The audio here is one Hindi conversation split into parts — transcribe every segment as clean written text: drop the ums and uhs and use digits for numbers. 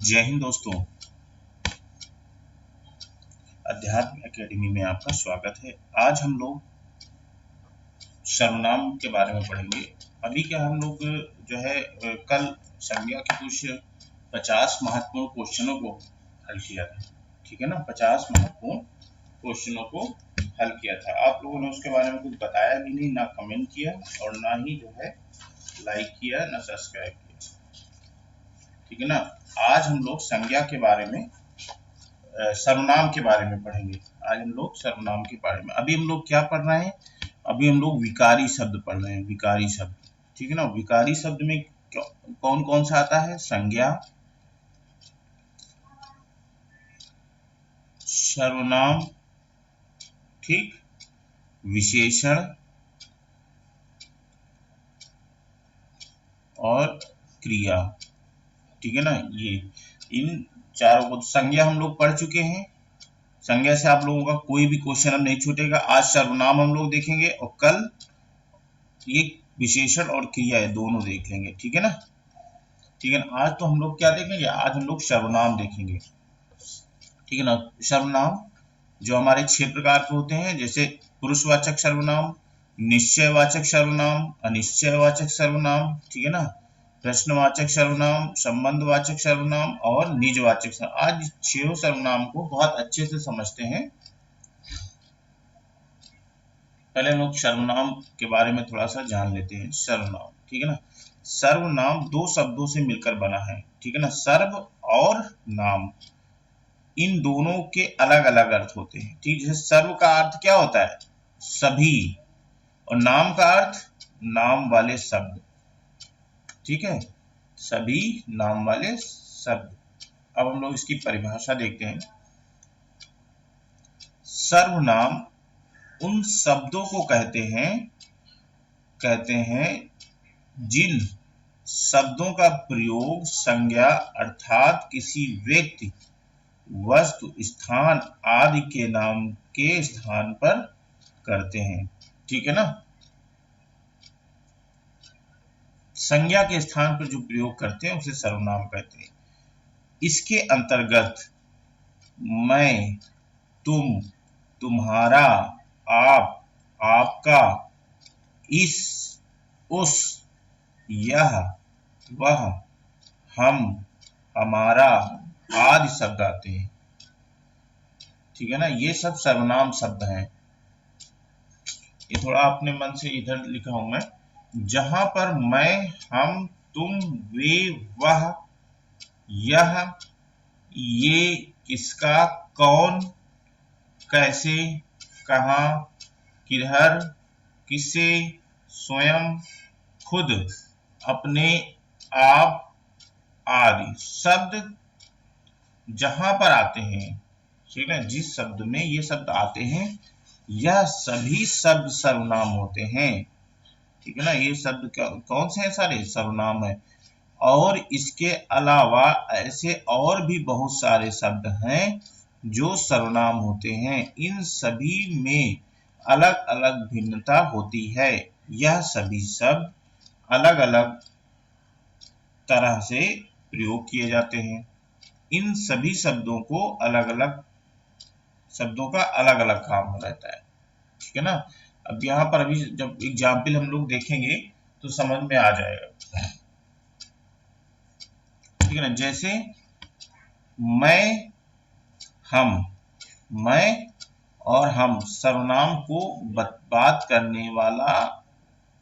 जय हिंद दोस्तों, अध्यात्म एकेडमी में आपका स्वागत है। आज हम लोग सर्वनाम के बारे में पढ़ेंगे। अभी क्या हम लोग जो है कल संज्ञा के कुछ 50 महत्वपूर्ण क्वेश्चनों को हल किया था। ठीक है ना, 50 महत्वपूर्ण क्वेश्चनों को हल किया था। आप लोगों ने उसके बारे में कुछ बताया भी नहीं, ना कमेंट किया और ना ही जो है लाइक किया, ना सब्सक्राइब किया। ठीक है ना, आज हम लोग संज्ञा के बारे में सर्वनाम के बारे में पढ़ेंगे। आज हम लोग सर्वनाम के बारे में, अभी हम लोग क्या पढ़ रहे हैं? अभी हम लोग विकारी शब्द पढ़ रहे हैं, विकारी शब्द। ठीक है ना, विकारी शब्द में कौन कौन सा आता है? संज्ञा, सर्वनाम, ठीक, विशेषण और क्रिया। ठीक है ना, ये इन चारों को संज्ञा हम लोग पढ़ चुके हैं। संज्ञा से आप लोगों का कोई भी क्वेश्चन अब नहीं छूटेगा। आज सर्वनाम हम लोग देखेंगे और कल ये विशेषण और क्रिया है, दोनों देख लेंगे। ठीक है ना, ठीक है ना। आज तो हम लोग क्या देखेंगे? आज हम लोग सर्वनाम देखेंगे। ठीक है ना, सर्वनाम जो हमारे 6 प्रकार के होते हैं, जैसे पुरुषवाचक सर्वनाम, निश्चयवाचक सर्वनाम, अनिश्चयवाचक सर्वनाम, ठीक है ना, प्रश्नवाचक सर्वनाम, संबंधवाचक सर्वनाम और निजवाचक सर्वनाम। आज 6 सर्वनाम को बहुत अच्छे से समझते हैं। पहले हम लोग सर्वनाम के बारे में थोड़ा सा जान लेते हैं। सर्वनाम, ठीक है ना, सर्वनाम 2 शब्दों से मिलकर बना है। ठीक है ना, सर्व और नाम, इन दोनों के अलग अलग अर्थ होते हैं। ठीक, जैसे सर्व का अर्थ क्या होता है? सभी, और नाम का अर्थ नाम वाले शब्द। ठीक है, सभी नाम वाले शब्द। अब हम लोग इसकी परिभाषा देखते हैं। सर्वनाम उन शब्दों को कहते हैं जिन शब्दों का प्रयोग संज्ञा अर्थात किसी व्यक्ति, वस्तु, स्थान आदि के नाम के स्थान पर करते हैं। ठीक है ना, संज्ञा के स्थान पर जो प्रयोग करते हैं उसे सर्वनाम कहते हैं। इसके अंतर्गत मैं, तुम, तुम्हारा, आप, आपका, इस, उस, यह, वह, हम, हमारा आदि शब्द आते हैं। ठीक है ना, ये सब सर्वनाम शब्द हैं। ये थोड़ा अपने मन से इधर लिखा हूं मैं। जहां पर मैं, हम, तुम, वे, वह, यह, ये, किसका, कौन, कैसे, कहां, किधर, किसे, स्वयं, खुद, अपने, आप आदि शब्द जहां पर आते हैं, ठीक है, जिस शब्द में ये शब्द आते हैं, यह सभी शब्द सर्वनाम होते हैं। ठीक है ना, ये शब्द कौन से हैं? सारे सर्वनाम है। और इसके अलावा ऐसे और भी बहुत सारे शब्द हैं जो सर्वनाम होते हैं। इन सभी में अलग अलग भिन्नता होती है। यह सभी शब्द अलग अलग तरह से प्रयोग किए जाते हैं। इन सभी शब्दों को अलग अलग शब्दों का अलग अलग काम रहता है। ठीक है ना, अब यहाँ पर अभी जब एग्जाम्पल हम लोग देखेंगे तो समझ में आ जाएगा। ठीक है ना, जैसे मैं, हम, मैं और हम सर्वनाम को बात करने वाला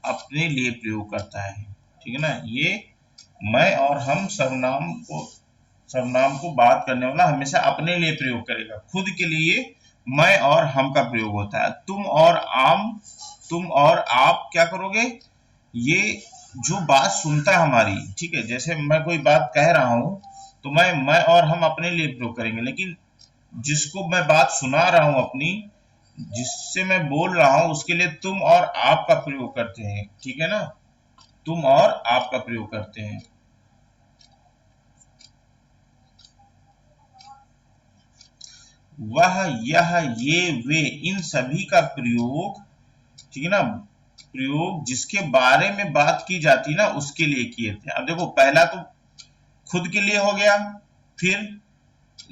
अपने लिए प्रयोग करता है। ठीक है ना, ये मैं और हम सर्वनाम को बात करने वाला हमेशा अपने लिए प्रयोग करेगा। खुद के लिए मैं और हम का प्रयोग होता है। तुम और आप क्या करोगे? ये जो बात सुनता है हमारी, ठीक है, जैसे मैं कोई बात कह रहा हूं तो मैं और हम अपने लिए प्रयोग करेंगे, लेकिन जिसको मैं बात सुना रहा हूं अपनी, जिससे मैं बोल रहा हूं, उसके लिए तुम और आप का प्रयोग करते हैं। ठीक है ना, तुम और आप का प्रयोग करते हैं। वह, यह, ये, वे, इन सभी का प्रयोग, ठीक है ना, प्रयोग जिसके बारे में बात की जाती ना उसके लिए किए थे। अब देखो, पहला तो खुद के लिए हो गया, फिर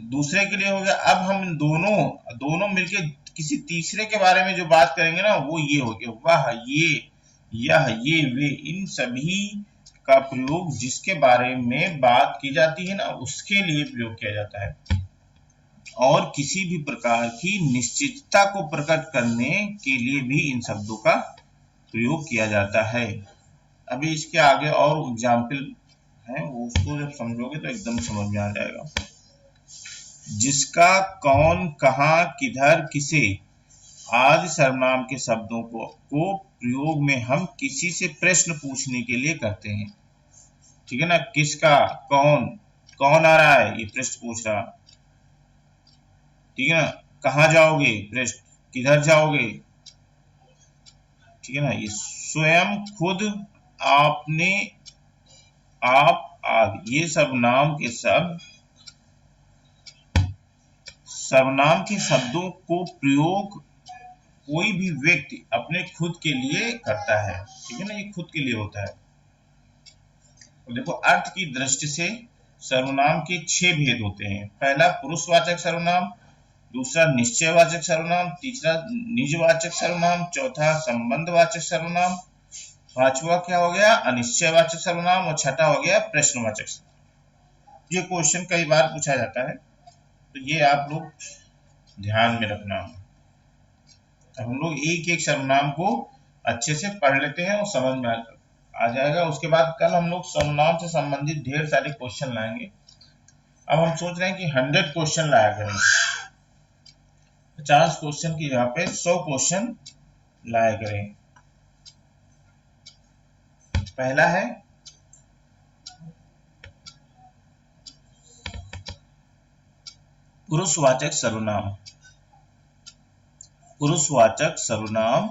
दूसरे के लिए हो गया। अब हम दोनों दोनों मिलके किसी तीसरे के बारे में जो बात करेंगे ना, वो ये हो गया, वह, ये, यह, ये, वे, इन सभी का प्रयोग जिसके बारे में बात की जाती है ना, उसके लिए प्रयोग किया जाता है। और किसी भी प्रकार की निश्चितता को प्रकट करने के लिए भी इन शब्दों का प्रयोग किया जाता है। अभी इसके आगे और एग्जाम्पल है, वो उसको जब समझोगे तो एकदम समझ में आ जाएगा। जिसका, कौन, कहाँ, किधर, किसे आदि सर्वनाम के शब्दों को प्रयोग में हम किसी से प्रश्न पूछने के लिए करते हैं। ठीक है ना। किसका, कौन, कौन आ रहा है, ये प्रश्न पूछ रहा। ठीक है ना। कहाँ जाओगे, प्रश्न, किधर जाओगे। ठीक है ना। ये स्वयं, खुद, आपने, आप आदि, ये सब नाम के सर्वनाम के शब्दों को प्रयोग कोई भी व्यक्ति अपने खुद के लिए करता है। ठीक है ना। ये खुद के लिए होता है। तो देखो, अर्थ की दृष्टि से सर्वनाम के 6 भेद होते हैं। पहला पुरुषवाचक सर्वनाम, दूसरा निश्चयवाचक सर्वनाम, तीसरा निजवाचक सर्वनाम, चौथा संबंधवाचक सर्वनाम, पांचवा क्या हो गया, अनिश्चयवाचक सर्वनाम, और छठा हो गया प्रश्नवाचक सर्वनाम। ये क्वेश्चन कई बार पूछा जाता है, तो ये आप लोग ध्यान में रखना। अब हम लोग एक एक सर्वनाम को अच्छे से पढ़ लेते हैं और समझ में आ जाएगा। उसके बाद कल हम लोग सर्वनाम से संबंधित ढेर सारे क्वेश्चन लाएंगे। अब हम सोच रहे हैं कि 100 क्वेश्चन लाया करें, 50 क्वेश्चन की जगह पे 100 क्वेश्चन लाया करें। पहला है पुरुषवाचक सर्वनाम। पुरुषवाचक सर्वनाम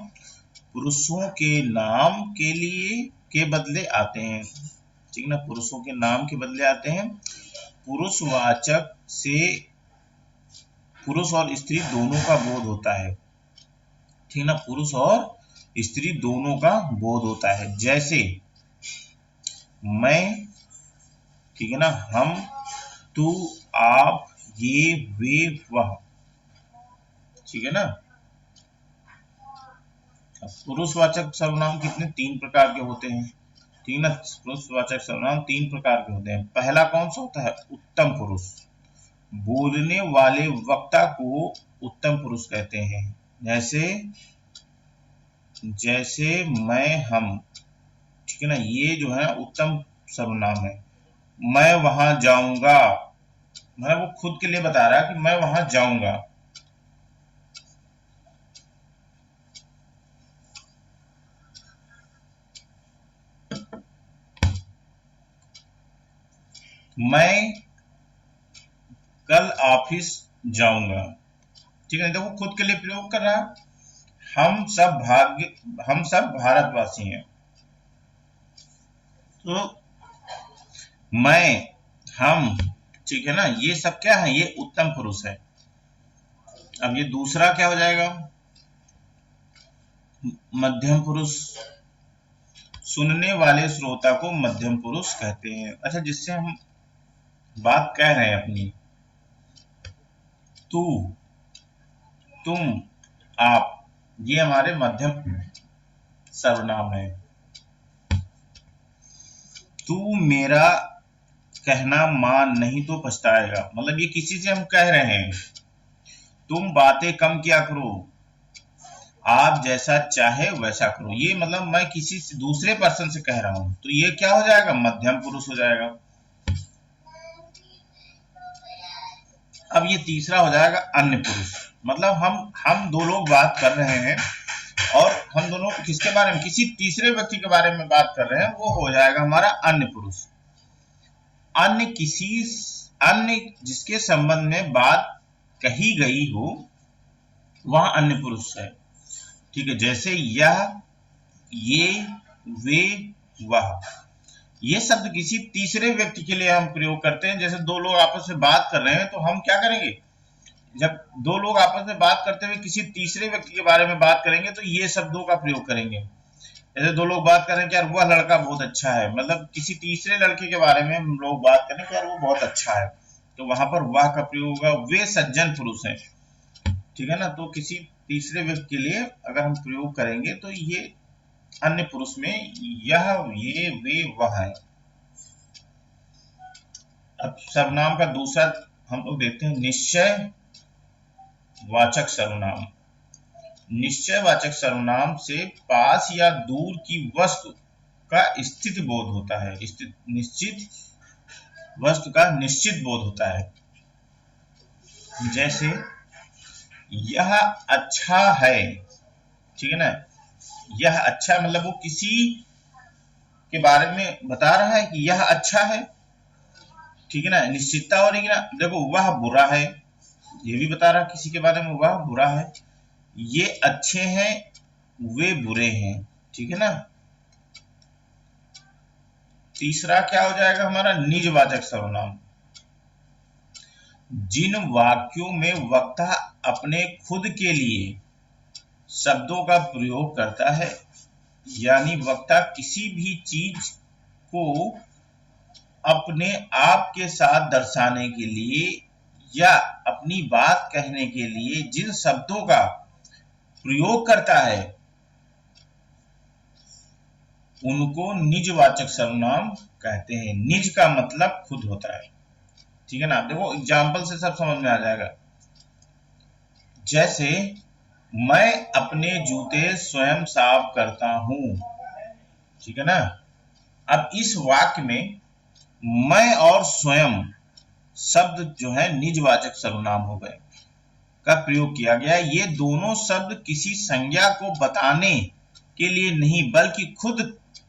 पुरुषों के नाम के लिए के बदले आते हैं। ठीक ना। पुरुषों के नाम के बदले आते हैं। पुरुषवाचक से पुरुष और स्त्री दोनों का बोध होता है। ठीक ना। पुरुष और स्त्री दोनों का बोध होता है। जैसे मैं, ठीक है ना, हम, तू, आप, ये, वे, वह। ठीक है ना। पुरुषवाचक सर्वनाम कितने, 3 प्रकार के होते हैं। ठीक है ना। पुरुषवाचक सर्वनाम 3 प्रकार के होते हैं। पहला कौन सा होता है, उत्तम पुरुष। बोलने वाले वक्ता को उत्तम पुरुष कहते हैं। जैसे मैं, हम। ठीक है ना। ये जो है उत्तम सर्वनाम है। मैं वहां जाऊंगा, मतलब वो खुद के लिए बता रहा है कि मैं वहां जाऊंगा। मैं कल ऑफिस जाऊंगा। ठीक है। देखो, खुद के लिए प्रयोग कर रहा है। हम सब भारतवासी हैं। तो मैं, हम, ठीक है ना, ये सब क्या है, ये उत्तम पुरुष है। अब ये दूसरा क्या हो जाएगा, मध्यम पुरुष। सुनने वाले श्रोता को मध्यम पुरुष कहते हैं। अच्छा, जिससे हम बात कह रहे हैं अपनी, तू, तुम, आप, ये हमारे मध्यम सर्वनाम है। तू मेरा कहना मान नहीं तो पछताएगा, मतलब ये किसी से हम कह रहे हैं। तुम बातें कम किया करो, आप जैसा चाहे वैसा करो, ये मतलब मैं किसी से दूसरे पर्सन से कह रहा हूं, तो ये क्या हो जाएगा, मध्यम पुरुष हो जाएगा। अब ये तीसरा हो जाएगा अन्य पुरुष। मतलब हम दो लोग बात कर रहे हैं और हम दोनों किसके बारे में, किसी तीसरे व्यक्ति के बारे में बात कर रहे हैं, वो हो जाएगा हमारा अन्य पुरुष। अन्य जिसके संबंध में बात कही गई हो, वह अन्य पुरुष है। ठीक है। जैसे यह, ये, वे, वह, ये शब्द किसी तीसरे व्यक्ति के लिए हम प्रयोग करते हैं। जैसे दो लोग आपस में बात कर रहे हैं, तो हम क्या करेंगे, जब दो लोग आपस में बात करते हुए किसी तीसरे व्यक्ति के बारे में बात करेंगे, तो ये शब्दों का प्रयोग करेंगे। जैसे दो लोग बात कर रहे हैं कि यार वह लड़का बहुत अच्छा है, मतलब किसी तीसरे लड़के के बारे में हम लोग बात करें कि यार वो बहुत अच्छा है, तो वहां पर वह का प्रयोग होगा। वे सज्जन पुरुष हैं, ठीक है ना। तो किसी तीसरे व्यक्ति के लिए अगर हम प्रयोग करेंगे तो ये अन्य पुरुष में यह, ये, वे, वह है। अब सर्वनाम का दूसरा हम लोग देखते हैं निश्चय वाचक सर्वनाम। निश्चयवाचक सर्वनाम से पास या दूर की वस्तु का स्थित बोध होता है। निश्चित वस्तु का निश्चित बोध होता है। जैसे यह अच्छा है, ठीक है ना। यह अच्छा मतलब वो किसी के बारे में बता रहा है कि यह अच्छा है, ठीक है ना। निश्चितता हो रही है ना। देखो वह बुरा है, ये भी बता रहा है किसी के बारे में वह बुरा है। ये अच्छे हैं, वे बुरे हैं, ठीक है ना। तीसरा क्या हो जाएगा हमारा निजवाचक सर्वनाम। जिन वाक्यों में वक्ता अपने खुद के लिए शब्दों का प्रयोग करता है, यानी वक्ता किसी भी चीज को अपने आप के साथ दर्शाने के लिए या अपनी बात कहने के लिए जिन शब्दों का प्रयोग करता है उनको निजवाचक सर्वनाम कहते हैं। निज का मतलब खुद होता है, ठीक है ना। देखो एग्जाम्पल से सब समझ में आ जाएगा। जैसे मैं अपने जूते स्वयं साफ करता हूं, ठीक है ना। अब इस वाक्य में मैं और स्वयं शब्द जो है निजवाचक सर्वनाम हो गए का प्रयोग किया गया। ये दोनों शब्द किसी संज्ञा को बताने के लिए नहीं बल्कि खुद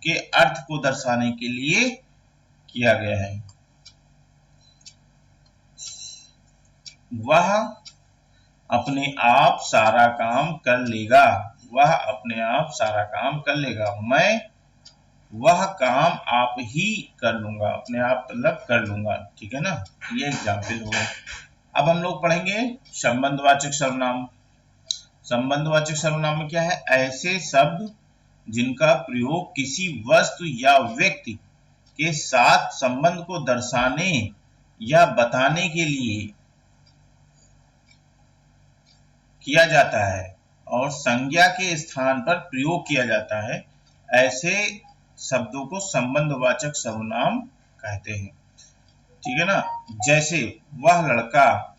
के अर्थ को दर्शाने के लिए किया गया है। वह अपने आप सारा काम कर लेगा, वह अपने आप सारा काम कर लेगा। मैं वह काम आप ही कर लूंगा, अपने आप मतलब कर लूंगा, ठीक है ना। ये एग्जाम्पल हो गए। अब हम लोग पढ़ेंगे संबंधवाचक सर्वनाम। संबंधवाचक सर्वनाम में क्या है, ऐसे शब्द जिनका प्रयोग किसी वस्तु या व्यक्ति के साथ संबंध को दर्शाने या बताने के लिए किया जाता है और संज्ञा के स्थान पर प्रयोग किया जाता है, ऐसे शब्दों को संबंधवाचक सर्वनाम कहते हैं, ठीक है ना। जैसे वह लड़का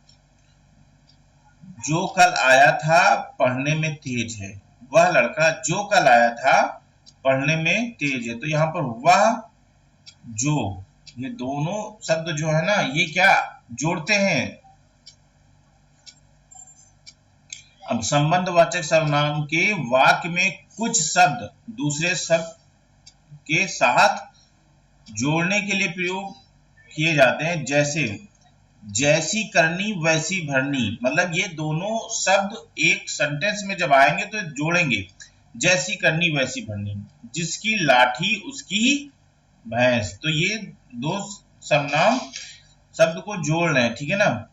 जो कल आया था पढ़ने में तेज है, वह लड़का जो कल आया था पढ़ने में तेज है। तो यहाँ पर वह जो, ये दोनों शब्द जो है ना ये क्या जोड़ते हैं। अब संबंधवाचक सर्वनाम के वाक्य में कुछ शब्द दूसरे शब्द के साथ जोड़ने के लिए प्रयोग किए जाते हैं। जैसे जैसी करनी वैसी भरनी, मतलब ये दोनों शब्द एक सेंटेंस में जब आएंगे तो जोड़ेंगे। जैसी करनी वैसी भरनी, जिसकी लाठी उसकी भैंस, तो ये दो सर्वनाम शब्द को जोड़ रहे हैं, ठीक है ना।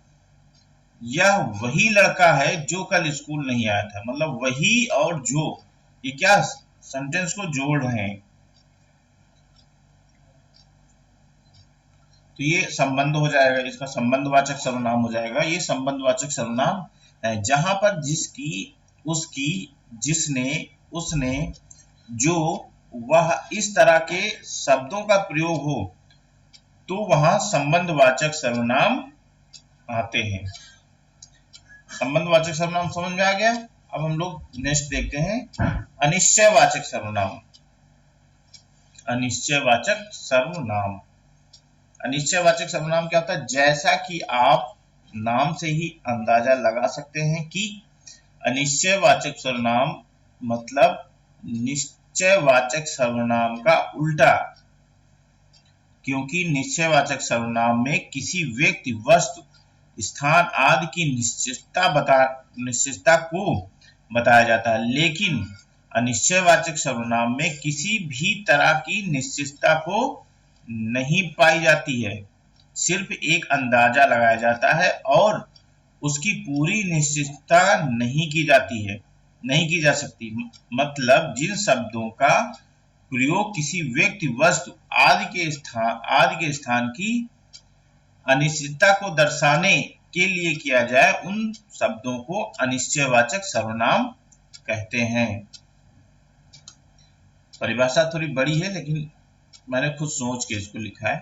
यह वही लड़का है जो कल स्कूल नहीं आया था, मतलब वही और जो, ये क्या सेंटेंस को जोड़ रहे हैं। तो ये संबंध हो जाएगा, इसका संबंधवाचक सर्वनाम हो जाएगा। ये संबंधवाचक सर्वनाम है जहां पर जिसकी, उसकी, जिसने, उसने, जो, वह इस तरह के शब्दों का प्रयोग हो तो वहां संबंधवाचक सर्वनाम आते हैं। संबंधवाचक सर्वनाम समझ में आ गया। अब हम लोग नेक्स्ट देखते हैं अनिश्चयवाचक सर्वनाम। अनिश्चयवाचक सर्वनाम, अनिश्चयवाचक सर्वनाम क्या होता है, जैसा कि आप नाम से ही अंदाजा लगा सकते हैं कि अनिश्चयवाचक सर्वनाम मतलब निश्चयवाचक सर्वनाम का उल्टा, क्योंकि निश्चयवाचक सर्वनाम में किसी व्यक्ति, वस्तु, स्थान आदि की निश्चितता को बताया जाता है, लेकिन अनिश्चयवाचक सर्वनाम में किसी भी तरह की निश्चितता को नहीं पाई जाती है, सिर्फ एक अंदाजा लगाया जाता है और उसकी पूरी निश्चितता नहीं की जाती है, नहीं की जा सकती। मतलब जिन शब्दों का प्रयोग किसी व्यक्ति, वस्तु आदि के स्थान की अनिश्चितता को दर्शाने के लिए किया जाए उन शब्दों को अनिश्चयवाचक सर्वनाम कहते हैं। परिभाषा थोड़ी बड़ी है लेकिन मैंने खुद सोच के इसको लिखा है।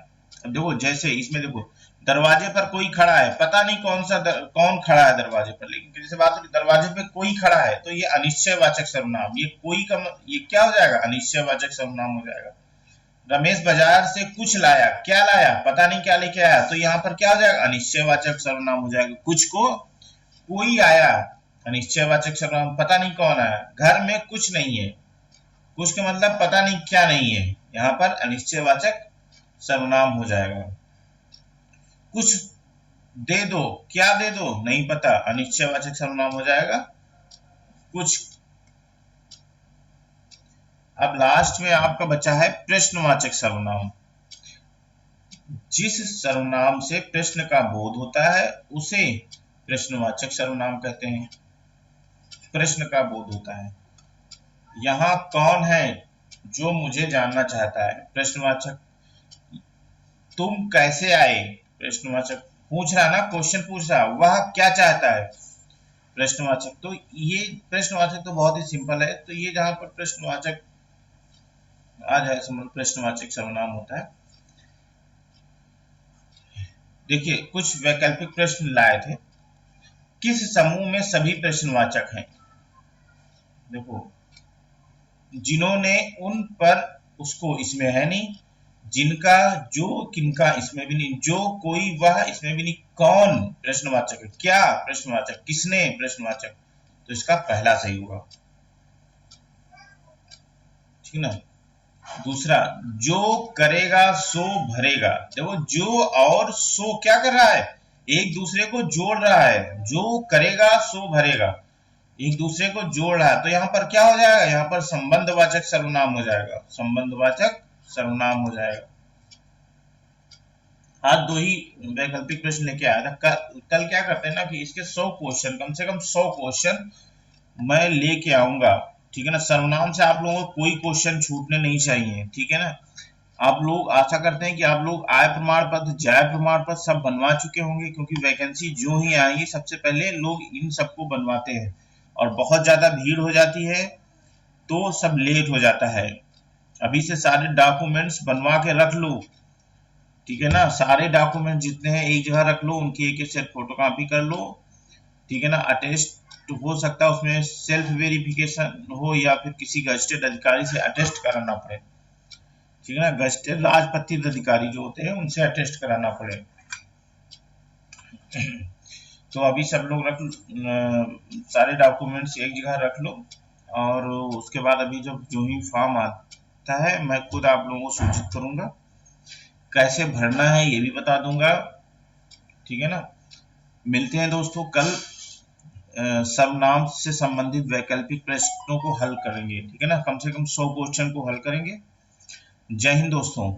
अब देखो जैसे इसमें देखो दरवाजे पर कोई खड़ा है, पता नहीं कौन खड़ा है दरवाजे पर, लेकिन जैसे बात है दरवाजे पे कोई खड़ा है तो ये अनिश्चयवाचक सर्वनाम, ये कोई का ये क्या हो जाएगा, अनिश्चयवाचक सर्वनाम हो जाएगा। रमेश बाजार से कुछ लाया, क्या लाया, पता नहीं क्या लेके आया, तो यहाँ पर क्या हो जाएगा, अनिश्चयवाचक सर्वनाम हो जाएगा। कुछ को कोई आया, अनिश्चयवाचक सर्वनाम, पता नहीं कौन आया। घर में कुछ नहीं है, कुछ का मतलब पता नहीं क्या नहीं है, यहाँ पर अनिश्चयवाचक सर्वनाम हो जाएगा। कुछ दे दो, क्या दे दो, नहीं पता, अनिश्चयवाचक सर्वनाम हो जाएगा कुछ। अब लास्ट में आपका बचा है प्रश्नवाचक सर्वनाम। जिस सर्वनाम से प्रश्न का बोध होता है उसे प्रश्नवाचक सर्वनाम कहते हैं। प्रश्न का बोध होता है। यहाँ कौन है जो मुझे जानना चाहता है, प्रश्नवाचक। तुम कैसे आए, प्रश्नवाचक, पूछ रहा ना, क्वेश्चन पूछ रहा, वह क्या चाहता है, प्रश्नवाचक। तो ये प्रश्नवाचक तो बहुत ही सिंपल है, तो ये जहां पर प्रश्नवाचक आ जाए प्रश्नवाचक सर्वनाम होता है। देखिए कुछ वैकल्पिक प्रश्न लाए थे। किस समूह में सभी प्रश्नवाचक हैं, देखो जिन्होंने, उन, पर, उसको, इसमें है नहीं, जिनका, जो, किनका, इसमें भी नहीं, जो, कोई, वह, इसमें भी नहीं, कौन प्रश्नवाचक है, क्या प्रश्नवाचक, किसने प्रश्नवाचक, तो इसका पहला सही होगा, ठीक ना। दूसरा, जो करेगा सो भरेगा, देखो जो और सो क्या कर रहा है, एक दूसरे को जोड़ रहा है, जो करेगा सो भरेगा, एक दूसरे को जोड़ रहा है, तो यहाँ पर क्या हो जाएगा, यहाँ पर संबंधवाचक सर्वनाम हो जाएगा, संबंधवाचक सर्वनाम हो जाएगा। आज दो ही वैकल्पिक प्रश्न लेके आया था। कल क्या करते हैं ना कि इसके 100 क्वेश्चन, कम से कम 100 क्वेश्चन मैं लेके आऊंगा, ठीक है ना। सर्वनाम से आप लोगों को कोई क्वेश्चन छूटने नहीं चाहिए, ठीक है ना। आप लोग आशा करते हैं कि आप लोग आय प्रमाण पत्र, जय प्रमाण पत्र सब बनवा चुके होंगे, क्योंकि वैकेंसी जो ही आएगी सबसे पहले लोग इन सबको बनवाते हैं, और बहुत ज्यादा भीड़ हो जाती है तो सब लेट हो जाता है। अभी से सारे डॉक्यूमेंट्स बनवा के रख लो, ठीक है ना। सारे डॉक्यूमेंट जितने हैं एक जगह रख लो, उनकी एक एक सेट फोटो कॉपी कर लो, ठीक है ना। अटेस्ट हो सकता है उसमें सेल्फ वेरिफिकेशन हो या फिर किसी गजेटेड अधिकारी से अटेस्ट कराना पड़े, ठीक है ना। गजेटेड राजपत्रित अधिकारी जो होते हैं उनसे अटेस्ट कराना पड़े। तो अभी सब लोग सारे डॉक्यूमेंट्स एक जगह रख लो, और उसके बाद अभी जब जो ही फॉर्म आता है मैं खुद आप लोगों को सूचित करूंगा, कैसे भरना है ये भी बता दूंगा, ठीक है ना। मिलते हैं दोस्तों कल, सर्वनाम से संबंधित वैकल्पिक प्रश्नों को हल करेंगे, ठीक है ना। कम से कम 100 क्वेश्चन को हल करेंगे। जय हिंद दोस्तों।